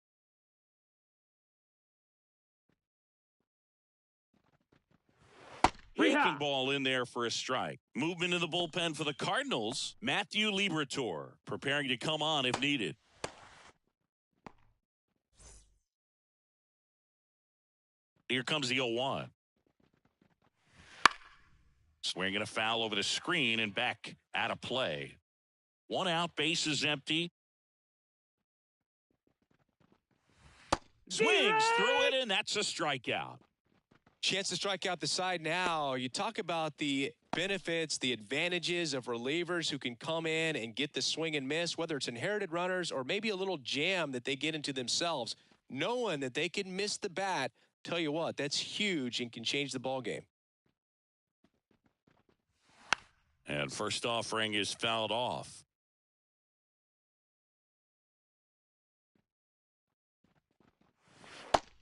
Breaking ball in there for a strike. Movement in the bullpen for the Cardinals. Matthew Liberatore preparing to come on if needed. Here comes the 0-1. Swinging a foul over the screen and back out of play. 1 out, base is empty. Swings through it, and that's a strikeout. Chance to strike out the side now. You talk about the benefits, the advantages of relievers who can come in and get the swing and miss, whether it's inherited runners or maybe a little jam that they get into themselves. Knowing that they can miss the bat, tell you what, that's huge and can change the ball game. And first offering is fouled off.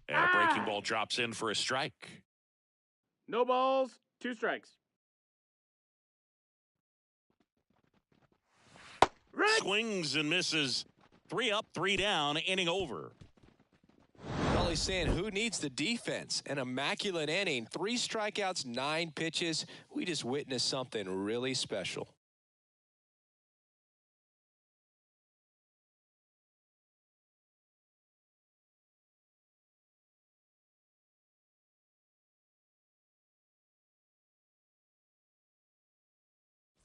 And a breaking ball drops in for a strike. No balls, 2 strikes. Swings and misses. 3 up, 3 down, inning over. Well, he's saying who needs the defense? An immaculate inning. 3 strikeouts, 9 pitches. We just witnessed something really special.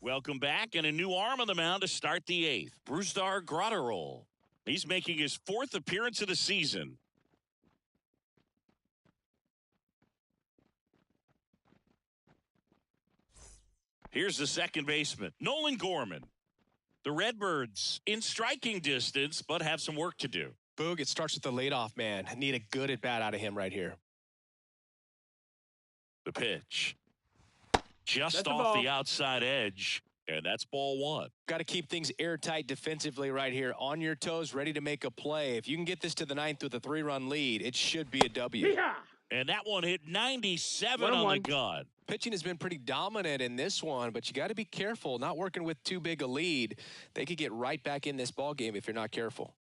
Welcome back, and a new arm on the mound to start the eighth. Brusdar Graterol. He's making his fourth appearance of the season. Here's the second baseman, Nolan Gorman. The Redbirds in striking distance, but have some work to do. Boog, it starts with the leadoff man. Need a good at-bat out of him right here. The pitch. Just That's off the outside edge, and that's ball one. Got to keep things airtight defensively right here. On your toes, ready to make a play. If you can get this to the ninth with a 3-run lead, it should be a W. Yeah. And that one hit 97 on the gun. Pitching has been pretty dominant in this one, but you got to be careful. Not working with too big a lead. They could get right back in this ball game if you're not careful.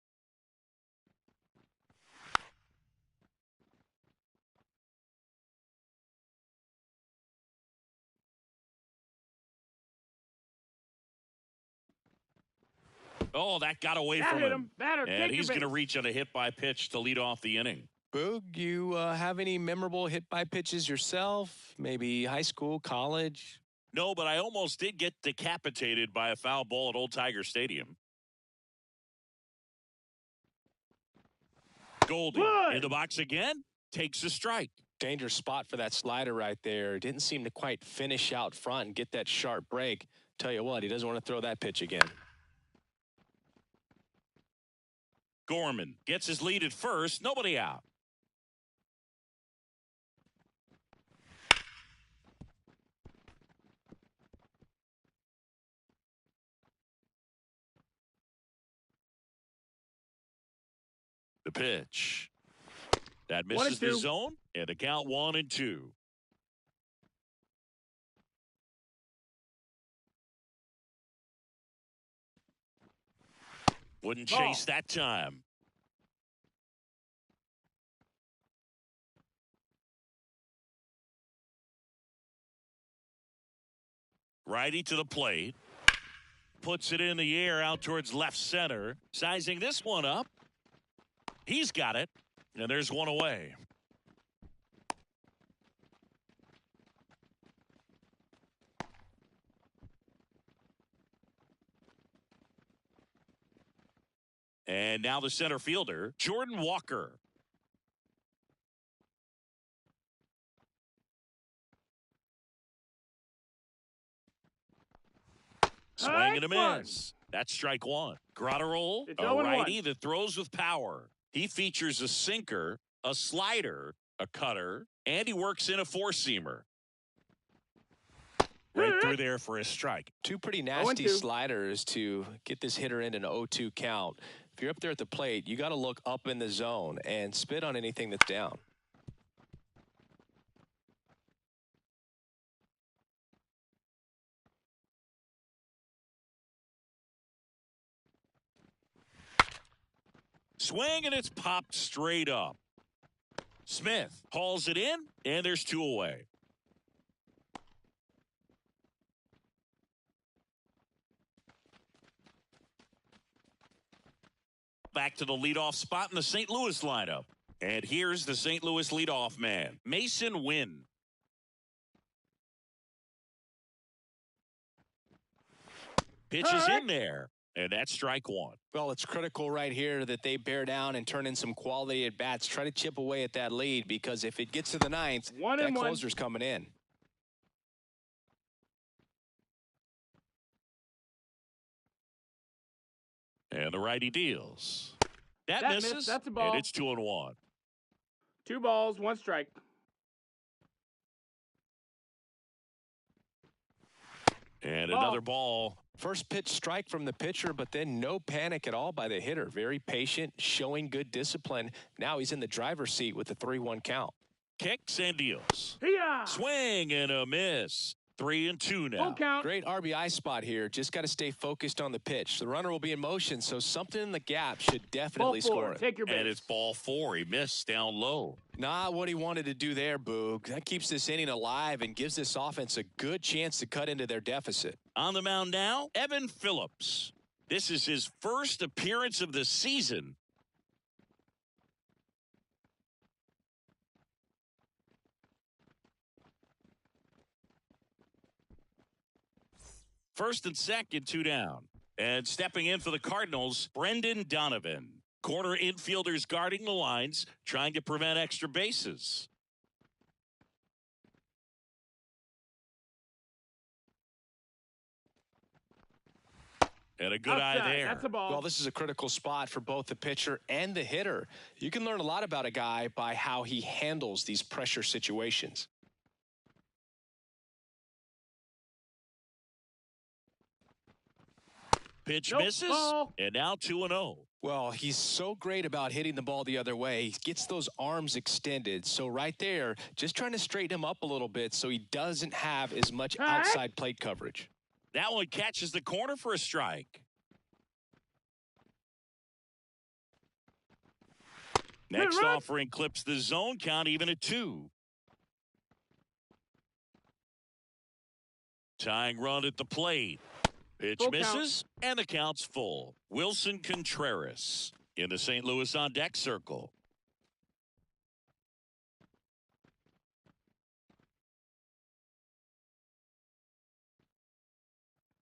Oh, that got away That from hit him. Batter, And he's going to reach on a hit by pitch to lead off the inning. Boog, you have any memorable hit by pitches yourself? Maybe high school, college? No, but I almost did get decapitated by a foul ball at Old Tiger Stadium. Goldie in the box again, takes a strike. Dangerous spot for that slider right there. Didn't seem to quite finish out front and get that sharp break. Tell you what, he doesn't want to throw that pitch again. Gorman gets his lead at first, nobody out. The pitch. That misses the zone, and a count 1-2. Wouldn't chase that time. Righty to the plate. Puts it in the air out towards left center. Sizing this one up. He's got it. And there's one away. And now the center fielder, Jordan Walker. Swing and a miss. That's strike one. Graterol, a righty that throws with power. He features a sinker, a slider, a cutter, and he works in a four-seamer. Right through there for a strike. Two pretty nasty sliders to get this hitter in an 0-2 count. If you're up there at the plate, you got to look up in the zone and spit on anything that's down. Swing, and it's popped straight up. Smith hauls it in, and there's two away. Back to the leadoff spot in the St. Louis lineup. And here's the St. Louis leadoff man, Mason Wynn. Pitches in there. And that's strike one. Well, it's critical right here that they bear down and turn in some quality at bats. Try to chip away at that lead, because if it gets to the ninth, that closer's coming in. And the righty deals. That misses. That's a ball. And it's 2-1. 2 balls, 1 strike. And another ball. First pitch strike from the pitcher, but then no panic at all by the hitter. Very patient, showing good discipline. Now he's in the driver's seat with the 3-1 count. Kicks and deals. Yeah. Swing and a miss. 3-2 now. Full count. Great RBI spot here. Just got to stay focused on the pitch. The runner will be in motion, so something in the gap should definitely score it. Take your base. And it's ball 4. He missed down low. Not what he wanted to do there, Boog. That keeps this inning alive and gives this offense a good chance to cut into their deficit. On the mound now, Evan Phillips. This is his first appearance of the season. First and second, 2 down. And stepping in for the Cardinals, Brendan Donovan. Corner infielders guarding the lines, trying to prevent extra bases. And a good eye there. That's a ball. Well, this is a critical spot for both the pitcher and the hitter. You can learn a lot about a guy by how he handles these pressure situations. Pitch misses, ball. and now 2-0. Well, he's so great about hitting the ball the other way. He gets those arms extended. So right there, just trying to straighten him up a little bit so he doesn't have as much outside plate coverage. That one catches the corner for a strike. Next offering clips the zone count even at 2. Tying run at the plate. Pitch Full misses, and the count's full. Wilson Contreras in the St. Louis on deck circle.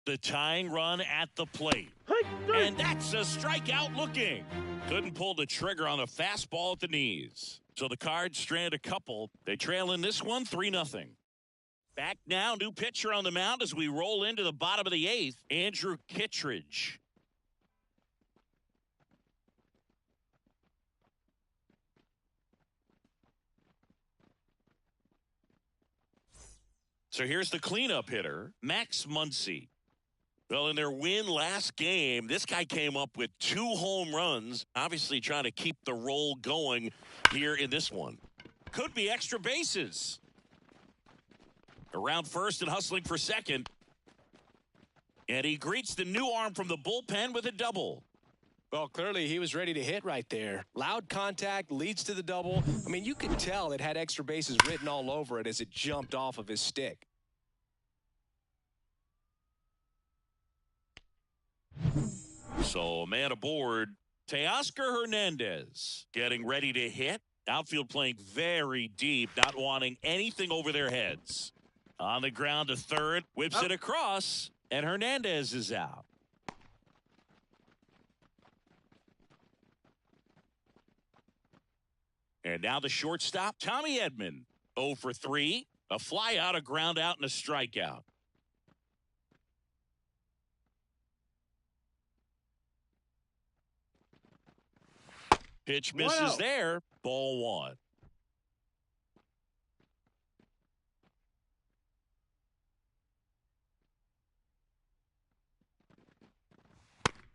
The tying run at the plate. And that's a strikeout looking. Couldn't pull the trigger on the fastball at the knees. So the Cards strand a couple. They trail in this one 3-0. Back now, new pitcher on the mound as we roll into the bottom of the 8th, Andrew Kittredge. So here's the cleanup hitter, Max Muncy. Well, in their win last game, this guy came up with 2 home runs, obviously trying to keep the roll going here in this one. Could be extra bases. Around first and hustling for second. And he greets the new arm from the bullpen with a double. Well, clearly he was ready to hit right there. Loud contact leads to the double. I mean, you could tell it had extra bases written all over it as it jumped off of his stick. So, man aboard, Teoscar Hernandez getting ready to hit. Outfield playing very deep, not wanting anything over their heads. On the ground to third, whips it across, and Hernandez is out. And now the shortstop, Tommy Edman, 0 for 3, a fly out, a ground out, and a strikeout. Pitch misses there, ball 1.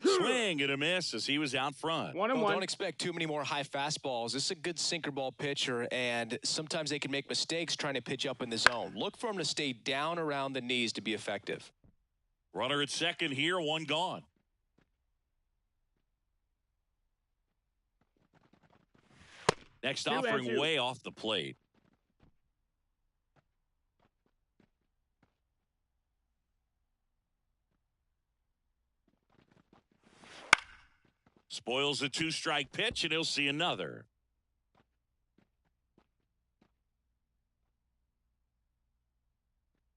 Swing and a miss as he was out front. 1-1. Don't expect too many more high fastballs. This is a good sinker ball pitcher, and sometimes they can make mistakes trying to pitch up in the zone. Look for him to stay down around the knees to be effective. Runner at second here, 1 gone. Next offering way off the plate. Spoils a 2-strike pitch, and he'll see another.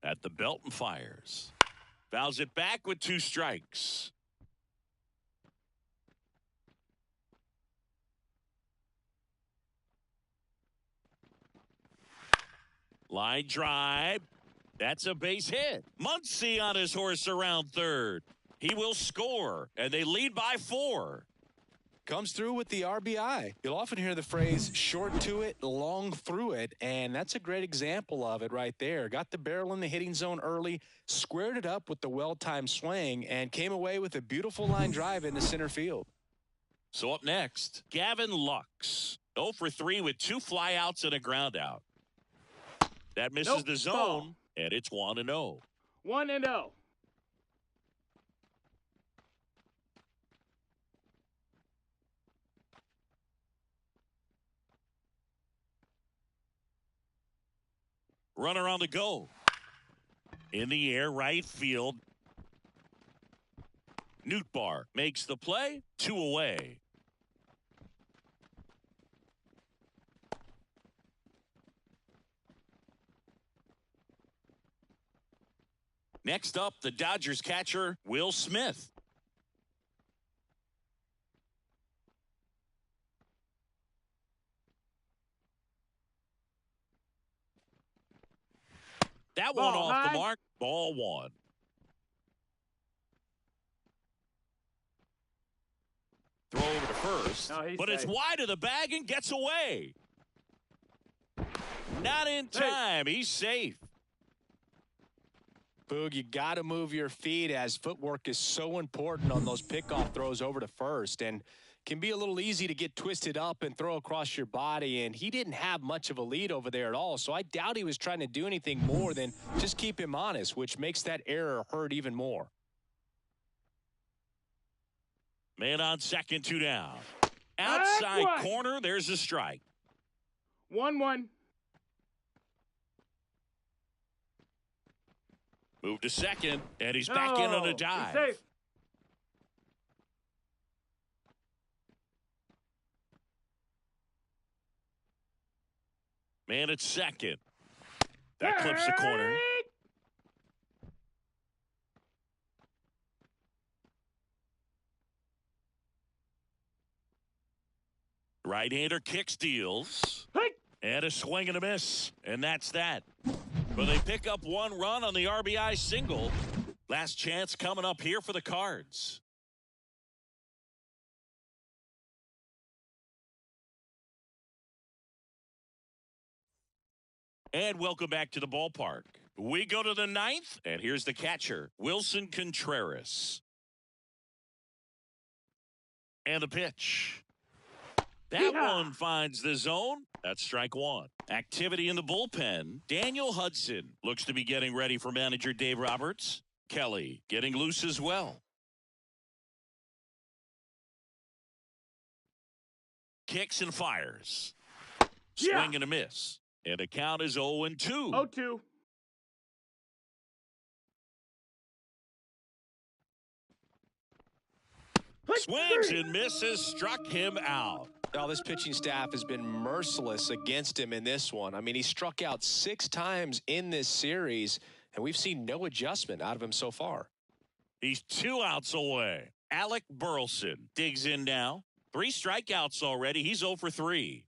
At the belt and fires. Fouls it back with 2 strikes. Line drive. That's a base hit. Muncy on his horse around third. He will score, and they lead by 4. Comes through with the RBI. You'll often hear the phrase short to it, long through it, and that's a great example of it right there. Got the barrel in the hitting zone early, squared it up with the well-timed swing, and came away with a beautiful line drive into center field. So up next, Gavin Lux, 0 for 3 with 2 flyouts and a ground out. That misses the zone, and it's 1-0. 1-0. Runner on the go. In the air, right field. Nootbaar makes the play, 2 away. Next up, the Dodgers catcher, Will Smith. That one Ball off high. the mark. Ball one. Throw over to first. No, but safe. It's wide of the bag and gets away. Not in time. Hey. He's safe. Boog, you got to move your feet as footwork is so important on those pickoff throws over to first. And can be a little easy to get twisted up and throw across your body, and he didn't have much of a lead over there at all, so I doubt he was trying to do anything more than just keep him honest, which makes that error hurt even more. Man on second, 2 down. Outside corner, there's a strike. 1-1. Move to second, and he's back in on a dive. He's safe. Man at second. That clips the corner. Right-hander kick steals. And a swing and a miss. And that's that. But they pick up 1 run on the RBI single. Last chance coming up here for the Cards. And welcome back to the ballpark. We go to the 9th, and here's the catcher, Wilson Contreras. And the pitch. That one finds the zone. That's strike 1. Activity in the bullpen. Daniel Hudson looks to be getting ready for manager Dave Roberts. Kelly getting loose as well. Kicks and fires. Swing and a miss. And the count is 0-2. 0-2. Swings and misses, struck him out. Now, this pitching staff has been merciless against him in this one. I mean, he struck out 6 times in this series, and we've seen no adjustment out of him so far. He's 2 outs away. Alec Burleson digs in now. 3 strikeouts already. He's 0 for 3.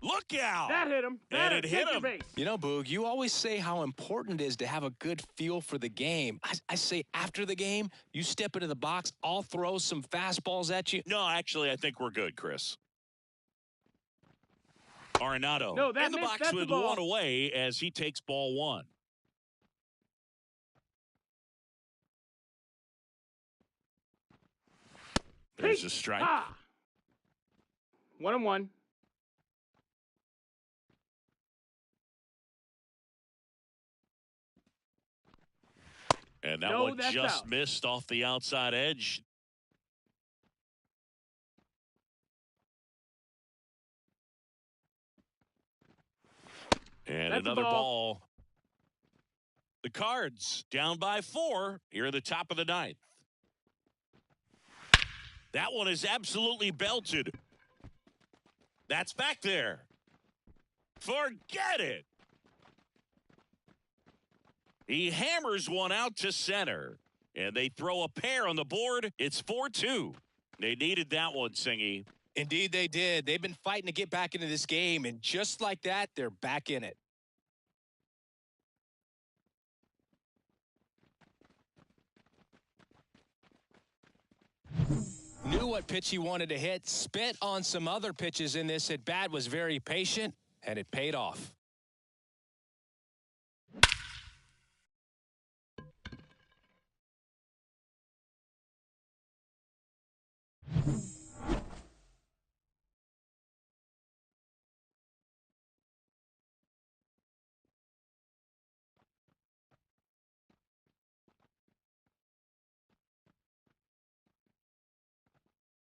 Look out! That hit him. And it hit him. You know, Boog, you always say how important it is to have a good feel for the game. I say after the game, you step into the box, I'll throw some fastballs at you. No, actually, I think we're good, Chris. Arenado in the box with 1 away as he takes ball 1. There's a strike. 1-1. And that one just missed off the outside edge. And another ball. The Cards down by 4 here at the top of the 9th. That one is absolutely belted. That's back there. Forget it. He hammers one out to center. And they throw a pair on the board. It's 4-2. They needed that one, Singy. Indeed they did. They've been fighting to get back into this game, and just like that, they're back in it. Knew what pitch he wanted to hit, spit on some other pitches in this at bat, was very patient, and it paid off.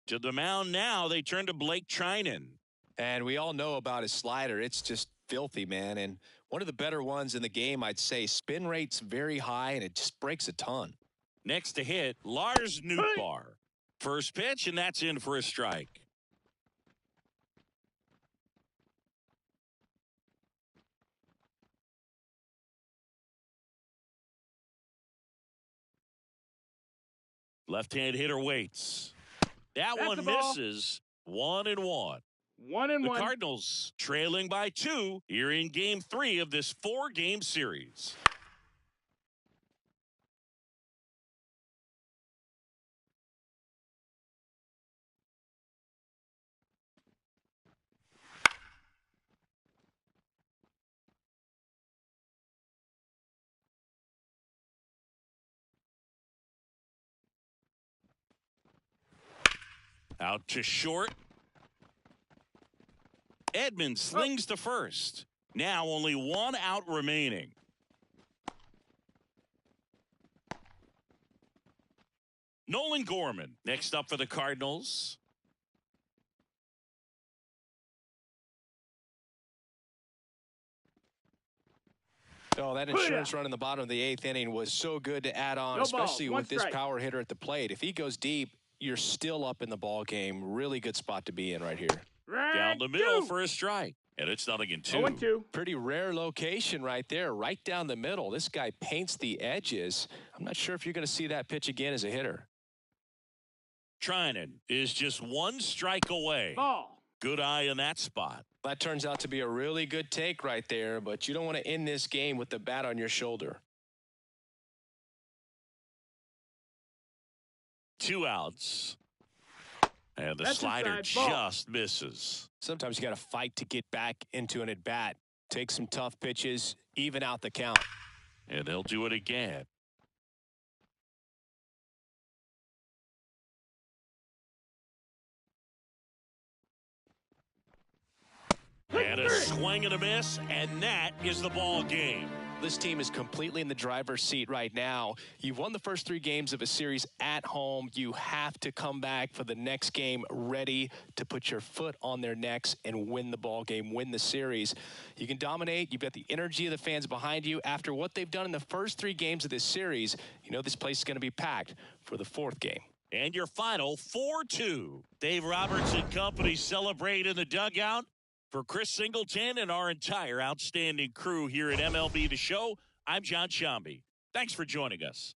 To the mound now, they turn to Blake Trinan. And we all know about his slider. It's just filthy, man. And one of the better ones in the game, I'd say. Spin rate's very high, and it just breaks a ton. Next to hit, Lars Nootbaar. First pitch, and that's in for a strike. Left-hand hitter waits. That That's one the ball. misses. 1-1. 1-1. The Cardinals trailing by 2 here in Game 3 of this 4-game series. Out to short. Edmonds slings to first. Now only 1 out remaining. Nolan Gorman next up for the Cardinals. Oh, that insurance run in the bottom of the 8th inning was so good to add on, especially with this power hitter at the plate. If he goes deep, you're still up in the ball game. Really good spot to be in right here. Down the middle for a strike. And it's 0-2. 0-2. Pretty rare location right there, right down the middle. This guy paints the edges. I'm not sure if you're going to see that pitch again as a hitter. Trinan is just 1 strike away. Ball. Good eye in that spot. That turns out to be a really good take right there, but you don't want to end this game with the bat on your shoulder. 2 outs. And the That's slider inside. Ball. just misses. Sometimes you got to fight to get back into an at-bat. Take some tough pitches, even out the count. And they'll do it again. And a swing and a miss, and that is the ball game. This team is completely in the driver's seat right now. You've won the first 3 games of a series at home. You have to come back for the next game ready to put your foot on their necks and win the ball game, win the series. You can dominate. You've got the energy of the fans behind you. After what they've done in the first 3 games of this series, you know this place is going to be packed for the 4th game. And your final 4-2. Dave Roberts and company celebrate in the dugout. For Chris Singleton and our entire outstanding crew here at MLB The Show, I'm John Shambi. Thanks for joining us.